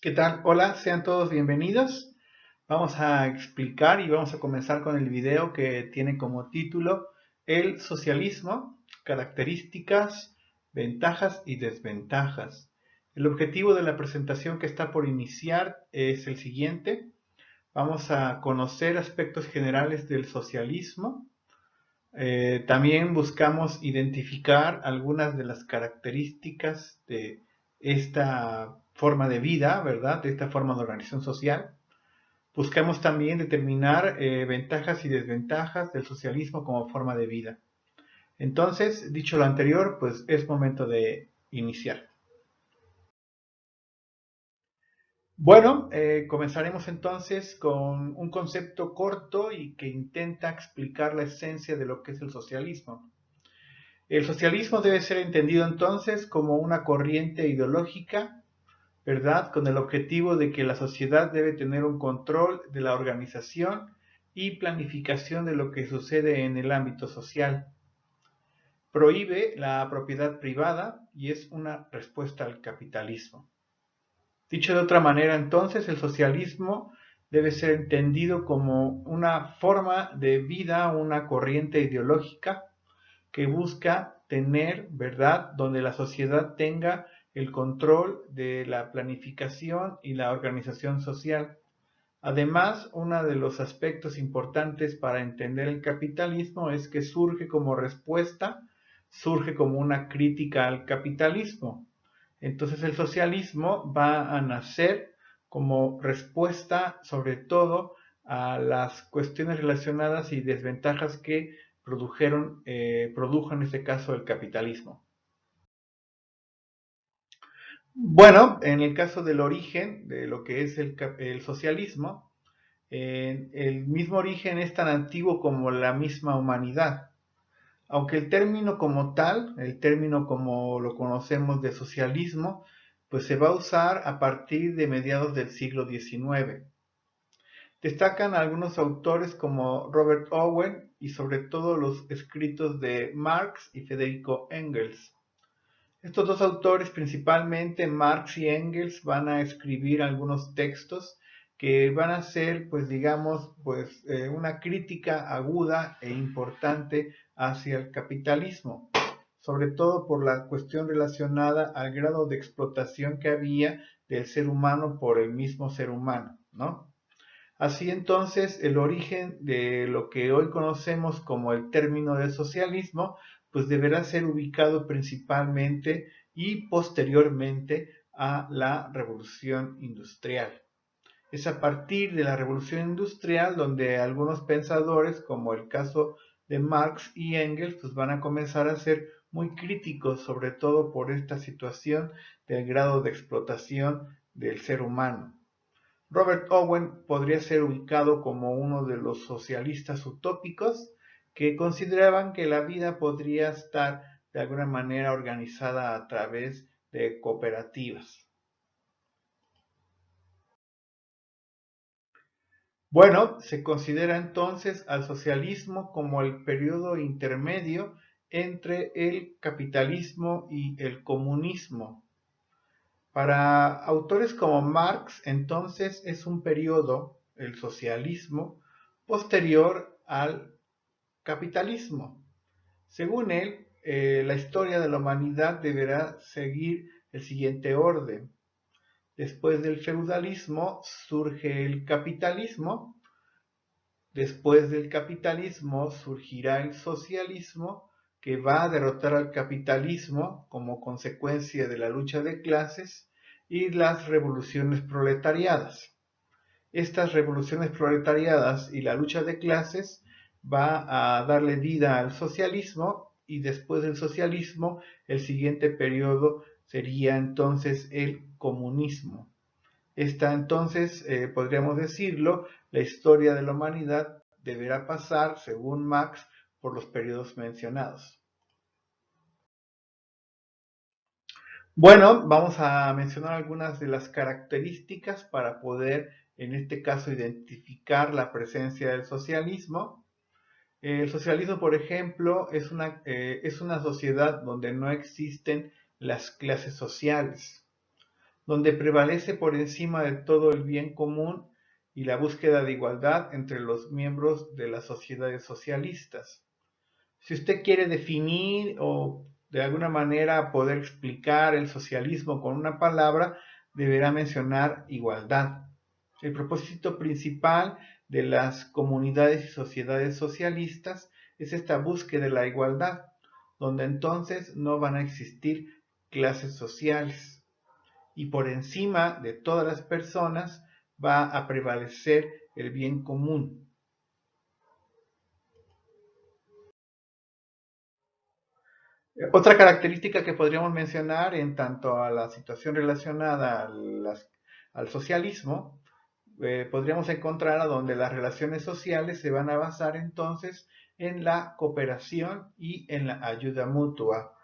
¿Qué tal? Hola, sean todos bienvenidos. Vamos a explicar y vamos a comenzar con el video que tiene como título El socialismo, características, ventajas y desventajas. El objetivo de la presentación que está por iniciar es el siguiente. Vamos a conocer aspectos generales del socialismo. También buscamos identificar algunas de las características de esta forma de vida, ¿verdad? De esta forma de organización social. Buscamos también determinar ventajas y desventajas del socialismo como forma de vida. Entonces, dicho lo anterior, pues es momento de iniciar. Bueno, comenzaremos entonces con un concepto corto y que intenta explicar la esencia de lo que es el socialismo. El socialismo debe ser entendido entonces como una corriente ideológica, ¿verdad? Con el objetivo de que la sociedad debe tener un control de la organización y planificación de lo que sucede en el ámbito social. Prohíbe la propiedad privada y es una respuesta al capitalismo. Dicho de otra manera, entonces, el socialismo debe ser entendido como una forma de vida, una corriente ideológica que busca tener, ¿verdad?, donde la sociedad tenga el control de la planificación y la organización social. Además, uno de los aspectos importantes para entender el capitalismo es que surge como respuesta, surge como una crítica al capitalismo. Entonces el socialismo va a nacer como respuesta sobre todo a las cuestiones relacionadas y desventajas que produjo en este caso el capitalismo. Bueno, en el caso del origen de lo que es el socialismo, el mismo origen es tan antiguo como la misma humanidad. Aunque el término como tal, el término como lo conocemos de socialismo, pues se va a usar a partir de mediados del siglo XIX. Destacan algunos autores como Robert Owen y sobre todo los escritos de Marx y Federico Engels. Estos dos autores, principalmente Marx y Engels, van a escribir algunos textos que van a ser, pues digamos, una crítica aguda e importante hacia el capitalismo, sobre todo por la cuestión relacionada al grado de explotación que había del ser humano por el mismo ser humano, ¿no? Así entonces, el origen de lo que hoy conocemos como el término de socialismo, pues deberá ser ubicado principalmente y posteriormente a la revolución industrial. Es a partir de la revolución industrial donde algunos pensadores, como el caso de Marx y Engels, pues van a comenzar a ser muy críticos, sobre todo por esta situación del grado de explotación del ser humano. Robert Owen podría ser ubicado como uno de los socialistas utópicos que consideraban que la vida podría estar de alguna manera organizada a través de cooperativas. Bueno, se considera entonces al socialismo como el periodo intermedio entre el capitalismo y el comunismo. Para autores como Marx, entonces es un periodo, el socialismo, posterior al capitalismo. Según él, la historia de la humanidad deberá seguir el siguiente orden. Después del feudalismo surge el capitalismo, después del capitalismo surgirá el socialismo, que va a derrotar al capitalismo como consecuencia de la lucha de clases y las revoluciones proletariadas. Estas revoluciones proletariadas y la lucha de clases va a darle vida al socialismo y después del socialismo el siguiente periodo sería entonces el comunismo. Esta entonces, podríamos decirlo, la historia de la humanidad deberá pasar, según Marx, por los periodos mencionados. Bueno, vamos a mencionar algunas de las características para poder, en este caso, identificar la presencia del socialismo. El socialismo, por ejemplo, es una sociedad donde no existen las clases sociales, donde prevalece por encima de todo el bien común y la búsqueda de igualdad entre los miembros de las sociedades socialistas. Si usted quiere definir o de alguna manera poder explicar el socialismo con una palabra, deberá mencionar igualdad. El propósito principal de las comunidades y sociedades socialistas es esta búsqueda de la igualdad, donde entonces no van a existir clases sociales y por encima de todas las personas va a prevalecer el bien común. Otra característica que podríamos mencionar en tanto a la situación relacionada al socialismo, podríamos encontrar a donde las relaciones sociales se van a basar entonces en la cooperación y en la ayuda mutua.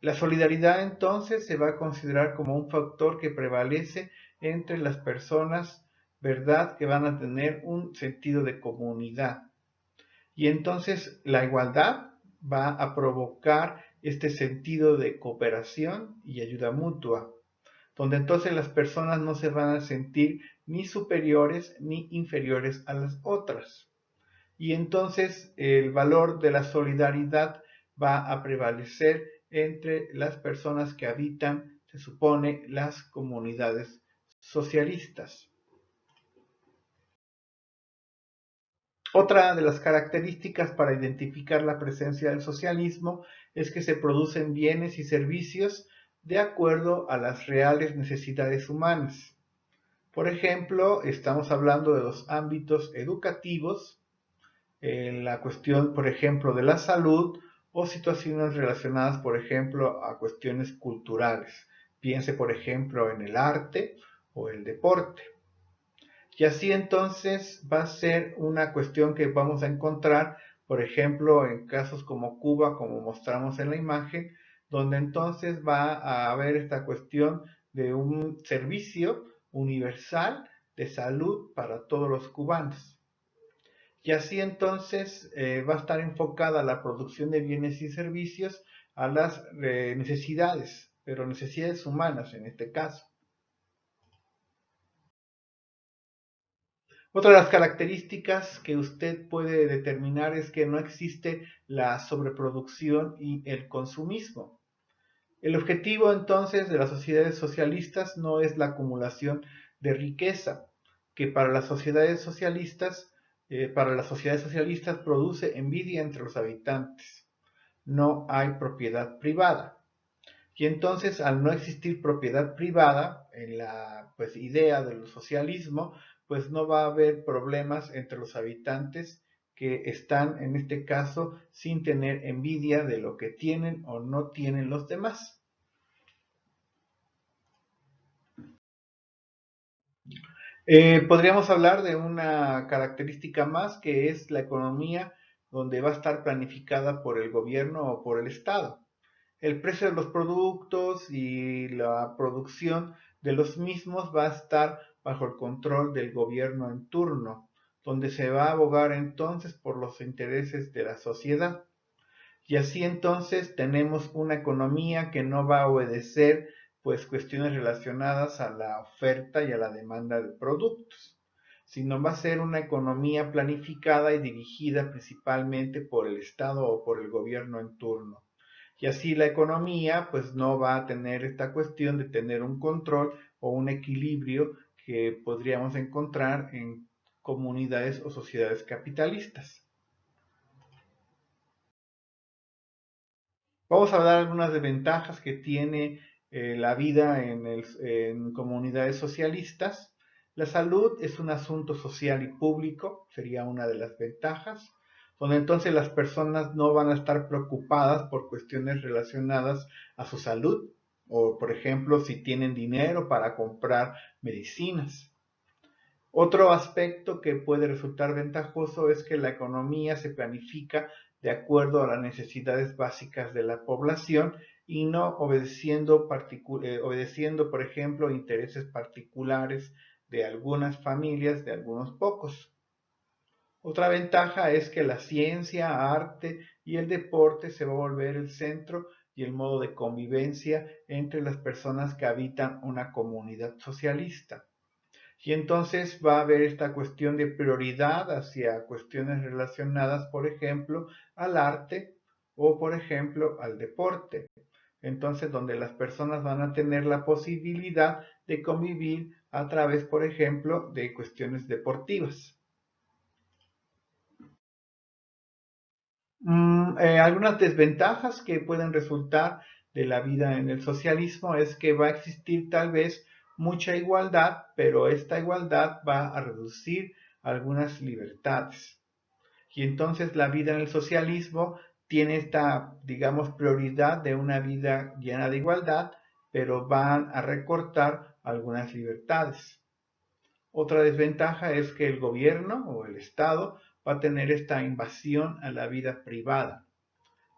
La solidaridad entonces se va a considerar como un factor que prevalece entre las personas, ¿verdad? Que van a tener un sentido de comunidad. Y entonces la igualdad va a provocar este sentido de cooperación y ayuda mutua, donde entonces las personas no se van a sentir ni superiores ni inferiores a las otras. Y entonces el valor de la solidaridad va a prevalecer entre las personas que habitan, se supone, las comunidades socialistas. Otra de las características para identificar la presencia del socialismo es que se producen bienes y servicios de acuerdo a las reales necesidades humanas. Por ejemplo, estamos hablando de los ámbitos educativos, la cuestión, por ejemplo, de la salud o situaciones relacionadas, por ejemplo, a cuestiones culturales. Piense, por ejemplo, en el arte o el deporte. Y así entonces va a ser una cuestión que vamos a encontrar, por ejemplo, en casos como Cuba, como mostramos en la imagen, donde entonces va a haber esta cuestión de un servicio universal de salud para todos los cubanos. Y así entonces va a estar enfocada la producción de bienes y servicios a las necesidades, pero necesidades humanas en este caso. Otra de las características que usted puede determinar es que no existe la sobreproducción y el consumismo. El objetivo entonces de las sociedades socialistas no es la acumulación de riqueza, que para las sociedades socialistas produce envidia entre los habitantes. No hay propiedad privada. Y entonces, al no existir propiedad privada en la idea del socialismo, pues no va a haber problemas entre los habitantes que están, en este caso, sin tener envidia de lo que tienen o no tienen los demás. Podríamos hablar de una característica más que es la economía donde va a estar planificada por el gobierno o por el Estado. El precio de los productos y la producción de los mismos va a estar bajo el control del gobierno en turno, donde se va a abogar entonces por los intereses de la sociedad. Y así entonces tenemos una economía que no va a obedecer pues cuestiones relacionadas a la oferta y a la demanda de productos, sino va a ser una economía planificada y dirigida principalmente por el Estado o por el gobierno en turno. Y así la economía pues no va a tener esta cuestión de tener un control o un equilibrio que podríamos encontrar en comunidades o sociedades capitalistas. Vamos a hablar de algunas desventajas que tiene la vida en comunidades socialistas. La salud es un asunto social y público, sería una de las ventajas, donde entonces las personas no van a estar preocupadas por cuestiones relacionadas a su salud, o por ejemplo si tienen dinero para comprar medicinas. Otro aspecto que puede resultar ventajoso es que la economía se planifica de acuerdo a las necesidades básicas de la población y no obedeciendo, por ejemplo, intereses particulares de algunas familias, de algunos pocos. Otra ventaja es que la ciencia, arte y el deporte se va a volver el centro y el modo de convivencia entre las personas que habitan una comunidad socialista. Y entonces va a haber esta cuestión de prioridad hacia cuestiones relacionadas, por ejemplo, al arte o, por ejemplo, al deporte. Entonces, donde las personas van a tener la posibilidad de convivir a través, por ejemplo, de cuestiones deportivas. Algunas desventajas que pueden resultar de la vida en el socialismo es que va a existir tal vez mucha igualdad, pero esta igualdad va a reducir algunas libertades. Y entonces la vida en el socialismo tiene esta, digamos, prioridad de una vida llena de igualdad, pero van a recortar algunas libertades. Otra desventaja es que el gobierno o el Estado va a tener esta invasión a la vida privada,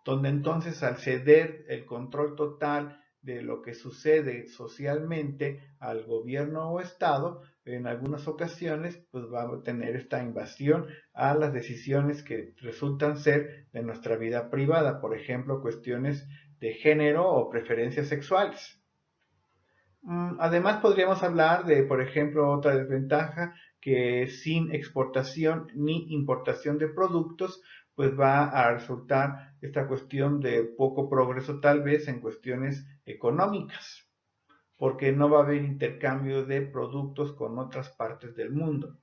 donde entonces al ceder el control total de lo que sucede socialmente al gobierno o Estado, en algunas ocasiones pues va a tener esta invasión a las decisiones que resultan ser de nuestra vida privada, por ejemplo, cuestiones de género o preferencias sexuales. Además, podríamos hablar de, por ejemplo, otra desventaja, que sin exportación ni importación de productos, pues va a resultar esta cuestión de poco progreso tal vez en cuestiones económicas, porque no va a haber intercambio de productos con otras partes del mundo.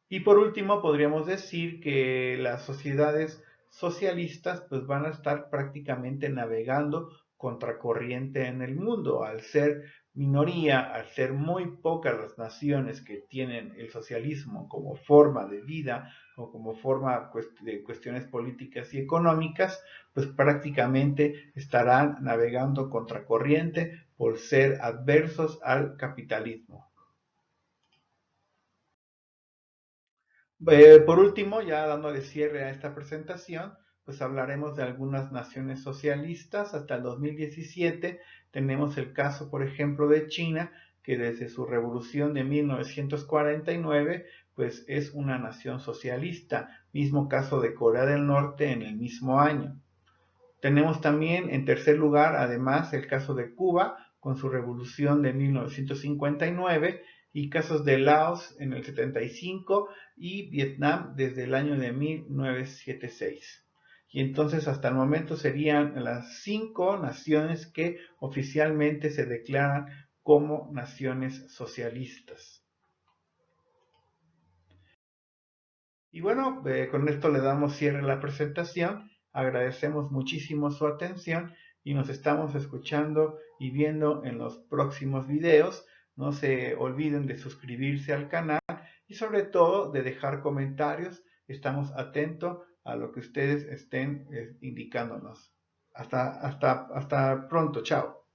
Y por último, podríamos decir que las sociedades socialistas pues van a estar prácticamente navegando contracorriente en el mundo, al ser minoría, al ser muy pocas las naciones que tienen el socialismo como forma de vida o como forma de cuestiones políticas y económicas, pues prácticamente estarán navegando contracorriente por ser adversos al capitalismo. Por último, ya dándole cierre a esta presentación, pues hablaremos de algunas naciones socialistas. Hasta el 2017 tenemos el caso, por ejemplo, de China, que desde su revolución de 1949, pues es una nación socialista. Mismo caso de Corea del Norte en el mismo año. Tenemos también en tercer lugar, además, el caso de Cuba con su revolución de 1959 y casos de Laos en el 75 y Vietnam desde el año de 1976. Y entonces hasta el momento serían las 5 naciones que oficialmente se declaran como naciones socialistas. Y bueno, con esto le damos cierre a la presentación. Agradecemos muchísimo su atención y nos estamos escuchando y viendo en los próximos videos. No se olviden de suscribirse al canal y sobre todo de dejar comentarios. Estamos atentos a lo que ustedes estén indicándonos. Hasta pronto. Chao.